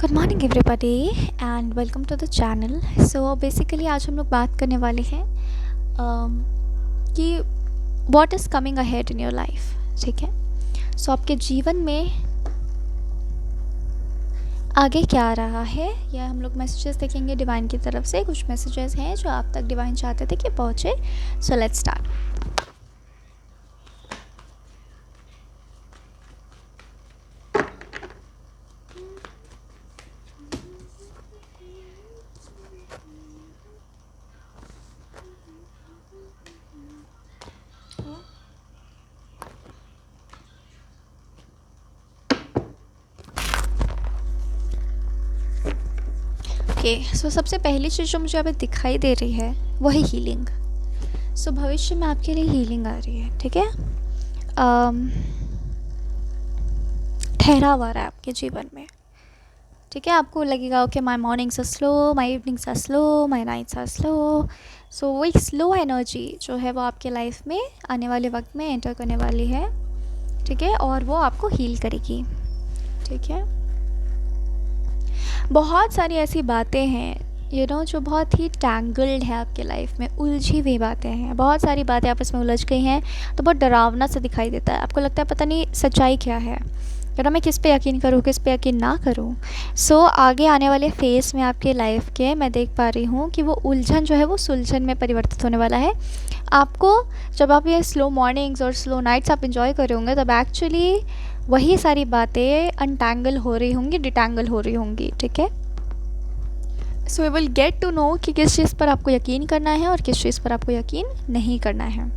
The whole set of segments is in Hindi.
Good morning everybody and welcome to the channel. So basically आज हम लोग बात करने वाले हैं कि what is coming ahead in your life. ठीक है, सो आपके जीवन में आगे क्या आ रहा है, या हम लोग मैसेजेस देखेंगे डिवाइन की तरफ से। कुछ मैसेजेस हैं जो आप तक डिवाइन चाहते थे कि पहुँचे। So let's start. ओके, सो सबसे पहली चीज़ जो मुझे अभी दिखाई दे रही है वो है हीलिंग। सो भविष्य में आपके लिए हीलिंग आ रही है। ठीक है, ठहराव आ रहा है आपके जीवन में। ठीक है, आपको लगेगा okay my mornings are slow, my evenings are slow, my nights are slow. So वो एक स्लो एनर्जी जो है वो आपके लाइफ में आने वाले वक्त में एंटर करने वाली है। ठीक है, और वो आपको हील करेगी। ठीक है, बहुत सारी ऐसी बातें हैं जो बहुत ही टैंगल्ड है आपके लाइफ में, उलझी हुई बातें हैं। बहुत सारी बातें आपस में उलझ गई हैं तो बहुत डरावना सा दिखाई देता है। आपको लगता है पता नहीं सच्चाई क्या है, मैं किस पे यकीन करूँ, किस पे यकीन ना करूँ। सो आगे आने वाले फेस में आपके लाइफ के मैं देख पा रही हूँ कि वो उलझन जो है वो सुलझन में परिवर्तित होने वाला है। आपको जब आप ये स्लो मॉर्निंग्स और स्लो नाइट्स आप इंजॉय कर रहे होंगे तब एक्चुअली वही सारी बातें अनटैंगल हो रही होंगी, डिटैंगल हो रही होंगी। ठीक है, so we will get to know कि किस चीज़ पर आपको यकीन करना है और किस चीज़ पर आपको यकीन नहीं करना है।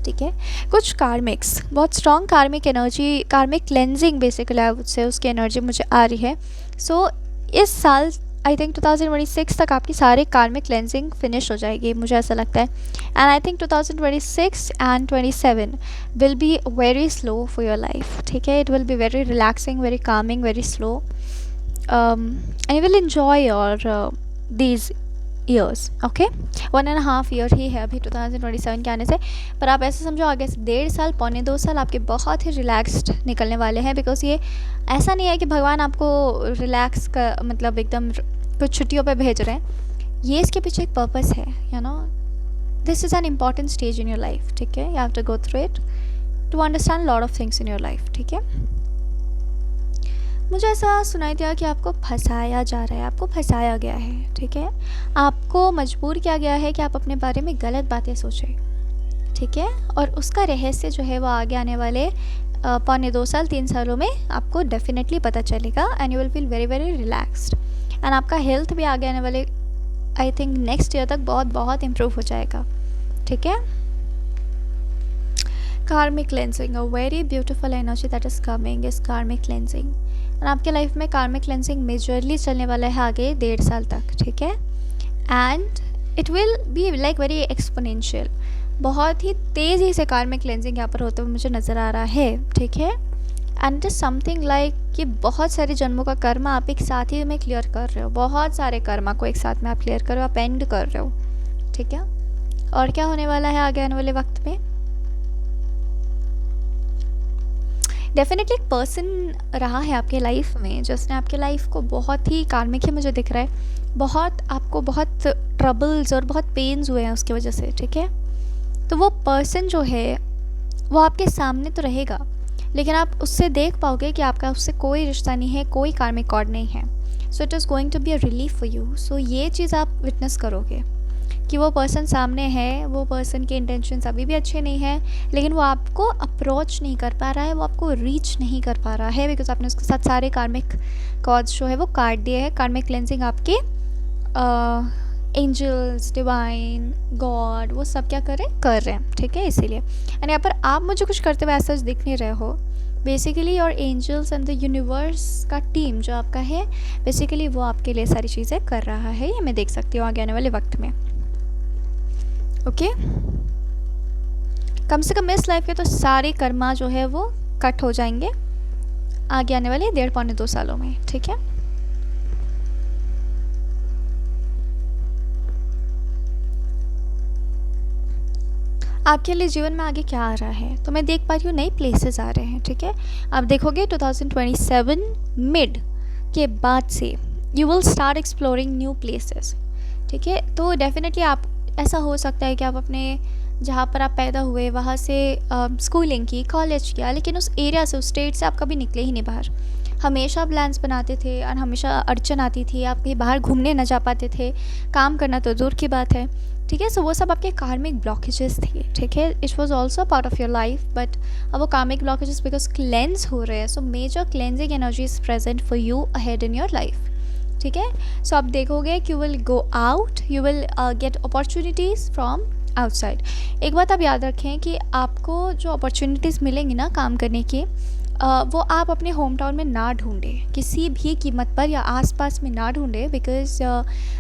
ठीक है, कुछ कार्मिक्स, बहुत स्ट्रॉन्ग कार्मिक एनर्जी, कार्मिक क्लेंजिंग बेसिकली से उसकी एनर्जी मुझे आ रही है। सो इस साल आई थिंक 2026 तक आपकी सारे कार्मिक क्लेंजिंग फिनिश हो जाएगी, मुझे ऐसा लगता है। And I think 2026 and 27 will be very slow for your life. ठीक है, it will be very relaxing, very calming, very slow, and you will enjoy your these years. Okay, 1.5 year ही है अभी 2027 के आने से, पर आप ऐसे समझो आगे से 1.5 साल, 1.25 साल आपके बहुत ही रिलैक्स्ड निकलने वाले हैं। बिकॉज ये ऐसा नहीं है कि भगवान आपको रिलैक्स का मतलब एकदम कुछ छुट्टियों पे भेज रहे हैं। ये इसके पीछे एक पर्पस है, this is an important stage in your life. ठीक है, you have to go through it to understand lot of things in your life. ठीक है, मुझे ऐसा सुनाई दिया कि आपको फंसाया जा रहा है, आपको फंसाया गया है। ठीक है, आपको मजबूर किया गया है कि आप अपने बारे में गलत बातें सोचें। ठीक है, और उसका रहस्य जो है वो आगे आने वाले 1.25 साल 3 सालों में आपको डेफिनेटली पता चलेगा। And you will feel very very relaxed. And आपका हेल्थ भी आगे आने वाले आई थिंक नेक्स्ट ईयर तक बहुत बहुत इम्प्रूव हो जाएगा। ठीक है, कार्मिक cleansing, a very beautiful energy that is coming is कार्मिक क्लेंजिंग। और आपके लाइफ में कार्मिक क्लेंजिंग मेजरली चलने वाला है आगे 1.5 साल तक। ठीक है, and it will be like very exponential, बहुत ही तेज़ी से कार्मिक क्लेंजिंग यहाँ पर होते हुए मुझे नज़र आ रहा है। ठीक है, and it is something like कि बहुत सारे जन्मों का कर्मा आप एक साथ ही में क्लियर कर रहे हो, बहुत सारे कर्मा को एक साथ में आप क्लियर कर रहे हो, आप एंड कर रहे हो। ठीक है, और क्या होने वाला है आगे आने वाले वक्त में, डेफिनेटली एक पर्सन रहा है आपके लाइफ में जिसने आपके लाइफ को बहुत ही कार्मिक ही मुझे दिख रहा है, बहुत आपको बहुत ट्रबल्स और बहुत पेन्स हुए हैं उसकी वजह से। ठीक है, तो वो पर्सन जो है वो आपके सामने तो रहेगा, लेकिन आप उससे देख पाओगे कि आपका उससे कोई रिश्ता नहीं है, कोई कार्मिक कॉर्ड नहीं है। So it is going to be a relief for you. So ये चीज़ आप विटनेस करोगे कि वो पर्सन सामने है, वो पर्सन के इंटेंशंस अभी भी अच्छे नहीं हैं, लेकिन वो आपको अप्रोच नहीं कर पा रहा है, वो आपको रीच नहीं कर पा रहा है, बिकॉज आपने उसके साथ सारे कार्मिक कॉर्ड्स जो है वो काट दिए हैं। कार्मिक क्लेंजिंग आपके एंजल्स, डिवाइन, गॉड, वो सब क्या कर रहे हैं। ठीक है, इसीलिए एंड यहाँ पर आप मुझे कुछ करते हुए ऐसा दिख नहीं रहे हो। Basically your angels and the universe का टीम जो आपका है, बेसिकली वो आपके लिए सारी चीज़ें कर रहा है, ये मैं देख सकती हूँ आगे आने वाले वक्त में। ओके, कम से कम इस लाइफ के तो सारे कर्मा जो है वो कट हो जाएंगे आगे आने वाले 1.5-2 सालों में। ठीक है, आपके लिए जीवन में आगे क्या आ रहा है, तो मैं देख पा रही हूँ नई प्लेसेस आ रहे हैं। ठीक है, आप देखोगे 2027 मिड के बाद से you will start exploring new places, ठीक है। तो डेफिनेटली आप, ऐसा हो सकता है कि आप अपने जहाँ पर आप पैदा हुए वहाँ से स्कूलिंग की, कॉलेज किया, लेकिन उस एरिया से, उस स्टेट से आप कभी निकले ही नहीं बाहर। हमेशा प्लान्स बनाते थे और हमेशा अड़चन आती थी, आप कहीं बाहर घूमने ना जा पाते थे, काम करना तो दूर की बात है, ठीक है। सो वो सब आपके कार्मिक ब्लॉकेजेस थे, ठीक है। It was also part of your life, but अब वो कार्मिक ब्लॉकेजेस बिकॉज क्लेंस हो रहे हैं। So major cleansing energy is present for you ahead in your life, ठीक है। सो आप देखोगे कि you will go out, you will get opportunities from outside. एक बात आप याद रखें कि आपको जो अपॉर्चुनिटीज़ मिलेंगी ना काम करने की, वो आप अपने होम टाउन में ना ढूंढें, किसी भी कीमत पर, या आसपास में ना ढूंढें। बिकॉज़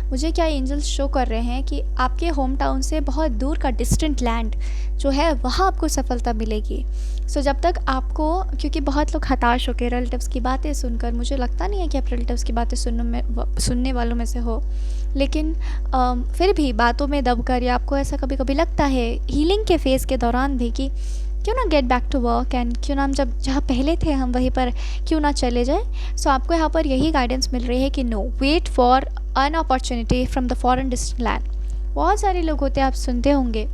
मुझे क्या एंजल्स शो कर रहे हैं कि आपके होम टाउन से बहुत दूर का डिस्टेंट लैंड जो है वहाँ आपको सफलता मिलेगी। सो जब तक आपको, क्योंकि बहुत लोग हताश होकर रिलेटिव्स की बातें सुनकर, मुझे लगता नहीं है कि आप रिलेटिव्स की बातें सुनने वालों में से हो, लेकिन फिर भी बातों में दबकर, या आपको ऐसा कभी कभी लगता है हीलिंग के फेज़ के दौरान भी कि क्यों ना get back to work, and क्यों ना हम जहाँ पहले थे हम वहीं पर क्यों ना चले जाए। सो आपको यहाँ पर यही गाइडेंस मिल रही है कि no, wait for an opportunity from the foreign distant land. बहुत सारे लोग होते हैं, आप सुनते होंगे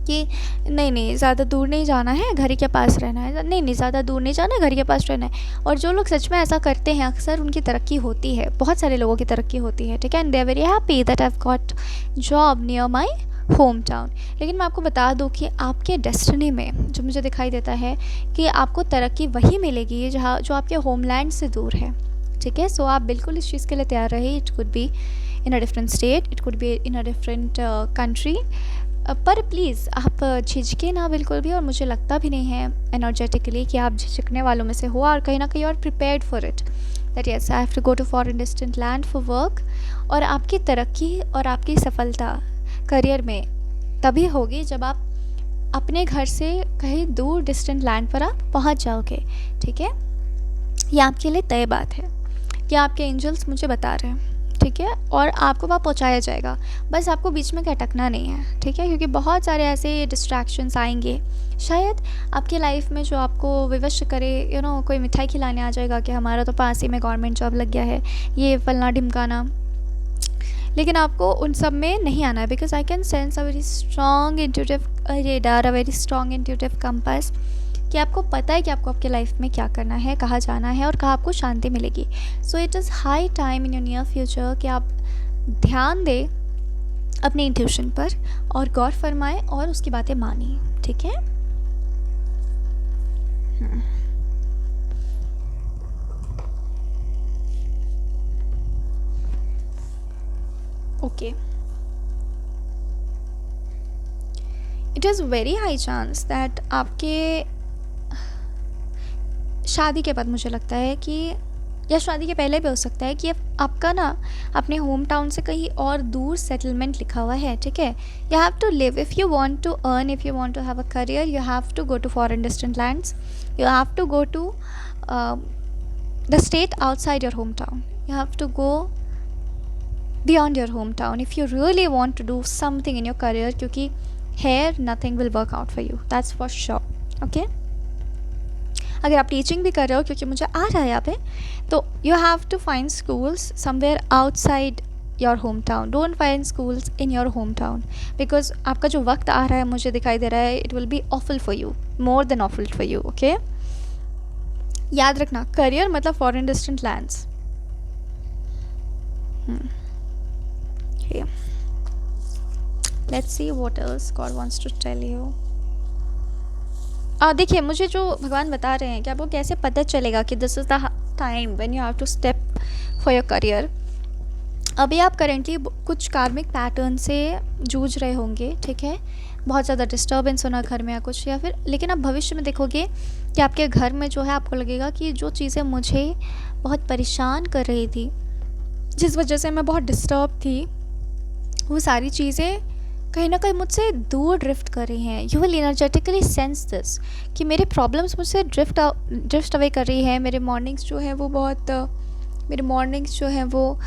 कि नहीं नहीं ज़्यादा दूर नहीं जाना है, घर ही के पास रहना है, नहीं नहीं ज़्यादा दूर नहीं जाना है, घर के पास रहना है। और जो लोग सच में ऐसा करते हैं अक्सर उनकी तरक्की होती है, बहुत सारे लोगों की तरक्की होती है, ठीक है। And they are very happy that I have got job near my home town. लेकिन मैं आपको बता दूं कि आपके डेस्टिनी में जो मुझे दिखाई देता है कि आपको तरक्की वही मिलेगी जहाँ, जो आपके होमलैंड से दूर है, ठीक है। सो आप बिल्कुल इस चीज़ के लिए तैयार रहिए। It could be in a different state, it could be in a different country, पर प्लीज़ आप झिझके ना बिल्कुल भी। और मुझे लगता भी नहीं है एनर्जेटिकली कि आप झिझकने वालों में से हो, और कहीं ना कहीं और prepared for it, that yes I have to go to foreign distant land for work. और आपकी तरक्की और आपकी सफलता करियर में तभी होगी जब आप अपने घर से कहीं दूर डिस्टेंट लैंड पर आप पहुंच जाओगे, ठीक है। ये आपके लिए तय बात है, ये आपके एंजल्स मुझे बता रहे हैं, ठीक है। और आपको वहाँ पहुँचाया जाएगा, बस आपको बीच में अटकना नहीं है, ठीक है। क्योंकि बहुत सारे ऐसे डिस्ट्रैक्शंस आएंगे शायद आपकी लाइफ में जो आपको विवश करे, यू नो, कोई मिठाई खिलाने आ जाएगा कि हमारा तो पास ही में गवर्नमेंट जॉब लग गया है, ये फलना ढिमकाना, लेकिन आपको उन सब में नहीं आना है। Because I can sense a very strong intuitive radar, a very strong intuitive compass, कि आपको पता है कि आपको आपके लाइफ में क्या करना है, कहाँ जाना है और कहाँ आपको शांति मिलेगी। सो it is high time in your near future कि आप ध्यान दें अपने इंट्यूशन पर और गौर फरमाएं और उसकी बातें मानिए, ठीक है। Okay, it is very high chance that आपके शादी के बाद, मुझे लगता है कि, या शादी के पहले भी हो सकता है कि आपका ना अपने होम टाउन से कहीं और दूर सेटलमेंट लिखा हुआ है, ठीक है। You have to live, if you want to earn, if you want to have a career, you have to go to foreign distant lands, you have to go to the state outside your home town, you have to go beyond your hometown if you really want to do something in your career, क्योंकि here nothing will work out for you, that's for sure, okay। अगर आप टीचिंग भी कर रहे हो, क्योंकि मुझे आ रहा है यहाँ पे, तो you have to find schools somewhere outside your hometown, don't find schools in your hometown, because आपका जो वक्त आ रहा है मुझे दिखाई दे रहा है it will be awful for you, more than awful for you, okay। याद रखना, करियर मतलब foreign distant lands. Okay. Let's see what else God wants to tell you. देखिए, मुझे जो भगवान बता रहे हैं कि आपको कैसे पता चलेगा कि this is the time when you have to step for your career. अभी आप करेंटली कुछ कार्मिक पैटर्न से जूझ रहे होंगे, ठीक है। बहुत ज़्यादा डिस्टर्बेंस होना घर में या कुछ, या फिर, लेकिन आप भविष्य में देखोगे कि आपके घर में जो है आपको लगेगा कि जो चीज़ें मुझे बहुत परेशान कर रही थी, जिस वजह से मैं बहुत डिस्टर्ब थी, वो सारी चीज़ें कहीं ना कहीं मुझसे दूर ड्रिफ्ट कर रही हैं। You will energetically sense this कि मेरे प्रॉब्लम्स मुझसे ड्रिफ्ट अवे कर रही है। मेरे मॉर्निंग्स जो हैं वो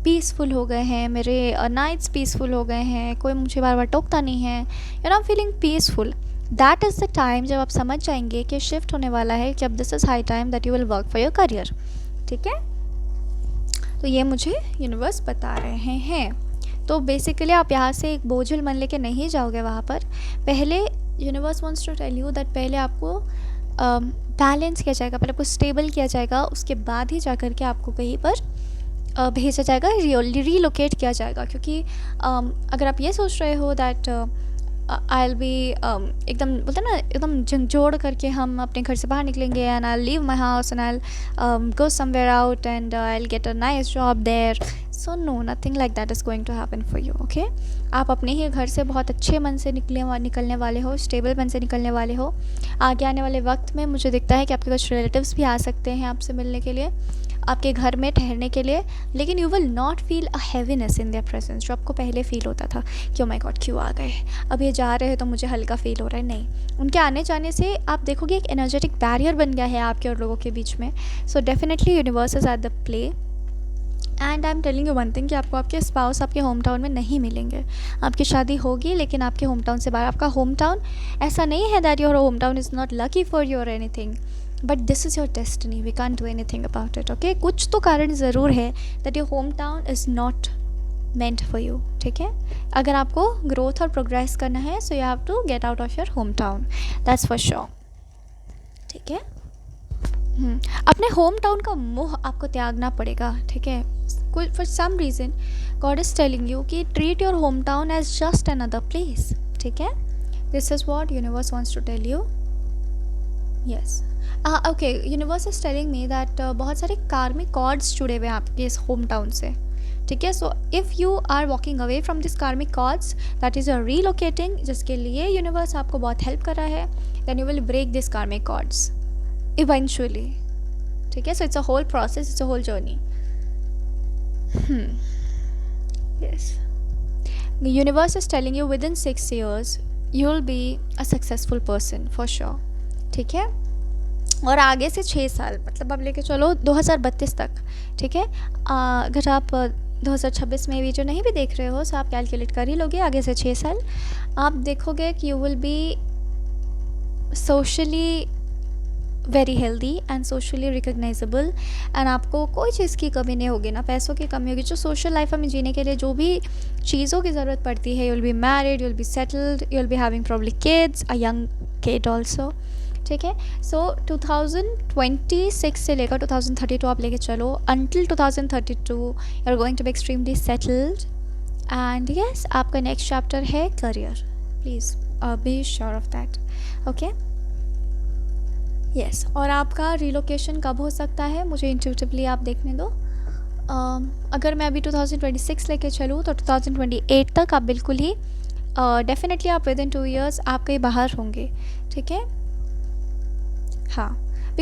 पीसफुल हो गए हैं, मेरे नाइट्स पीसफुल हो गए हैं, कोई मुझे बार बार टोकता नहीं है, you know, I am feeling peaceful. That is the time जब आप समझ जाएंगे कि शिफ्ट होने वाला है, जब this is high time that you will work for your career, ठीक है, तो ये मुझे यूनिवर्स बता रहे हैं। तो बेसिकली आप यहाँ से एक बोझल मन लेके नहीं जाओगे वहाँ पर। पहले universe wants to tell you that पहले आपको बैलेंस किया जाएगा, पहले आपको स्टेबल किया जाएगा, उसके बाद ही जा कर के आपको कहीं पर भेजा जाएगा, रीलोकेट किया जाएगा। क्योंकि अगर आप ये सोच रहे हो दैट आई विल बी एकदम बोलते हैं ना, एकदम झंझोड़ करके हम अपने घर से बाहर निकलेंगे and I leave my house and I go somewhere out and I will get a nice job there, so no, nothing like that is going to happen for you. Okay, आप अपने ही घर से बहुत अच्छे मन से निकलने वाले हो, स्टेबल मन से निकलने वाले हो। आगे आने वाले वक्त में मुझे दिखता है कि आपके कुछ रिलेटिव्स भी आ सकते हैं आपसे मिलने के लिए, आपके घर में ठहरने के लिए, लेकिन you will not feel a heaviness in their presence, जो आपको पहले फील होता था कि ओ माय गॉड क्यों आ गए, अब ये जा रहे हैं तो मुझे हल्का फील हो रहा है। नहीं, उनके आने जाने से आप देखोगे एक एनर्जेटिक बैरियर बन गया है आपके और लोगों के बीच में। So definitely universe is at the play and I am telling you one thing कि आपको आपके स्पाउस आपके होम टाउन में नहीं मिलेंगे। आपकी शादी होगी लेकिन आपके होम टाउन से बाहर। आपका होम टाउन ऐसा नहीं है that your home town is not lucky for you और anything, but this is your destiny, we can't do anything about it. Okay, कुछ तो कारण ज़रूर है that your home town is not meant for you. ठीक है, अगर आपको ग्रोथ और प्रोग्रेस करना है so you have to get out of your home town, that's for sure. ठीक है, अपने होम टाउन का मोह आपको त्यागना पड़ेगा। ठीक है, कोई for some reason God is telling you कि treat your home town as just another place. ठीक है, this is what universe wants to tell you. Yes, okay, universe is telling me that बहुत सारे कार्मिक कॉर्ड्स जुड़े हुए हैं आपके इस होम टाउन से। ठीक है, so if you are walking away from this karmic cords that is relocating, जिसके लिए यूनिवर्स आपको बहुत हेल्प कर रहा है, then you will break this karmic cords eventually. ठीक है, so it's a whole process, it's a whole journey. Yes, the universe is telling you within 6 years you will be a successful person for sure. ठीक है, और आगे से 6 साल, मतलब अब लेके चलो 2032 तक। ठीक है, अगर आप 2026 में वीडियो नहीं भी देख रहे हो सो आप कैलकुलेट कर ही लोगे, आगे से 6 साल आप देखोगे कि you will be socially very healthy and socially recognisable and आपको कोई चीज़ की कमी नहीं होगी, ना पैसों की कमी होगी। जो सोशल लाइफ हमें जीने के लिए जो भी चीज़ों की ज़रूरत पड़ती है, you will be married, you will be settled, you will be having probably kids, a young kid also. ठीक है, सो 2026 से लेकर 2032 आप लेके चलो, until 2032 you are going to be extremely settled and yes, आपका नेक्स्ट चैप्टर है career. Please be sure of that. Okay, yes, और आपका रिलोकेशन कब हो सकता है मुझे इंट्यूटिवली आप देखने दो। अगर मैं अभी 2026 लेके चलूँ तो 2028 तक आप बिल्कुल ही डेफिनेटली आप विद इन 2 years आप कहीं बाहर होंगे। ठीक है, हाँ,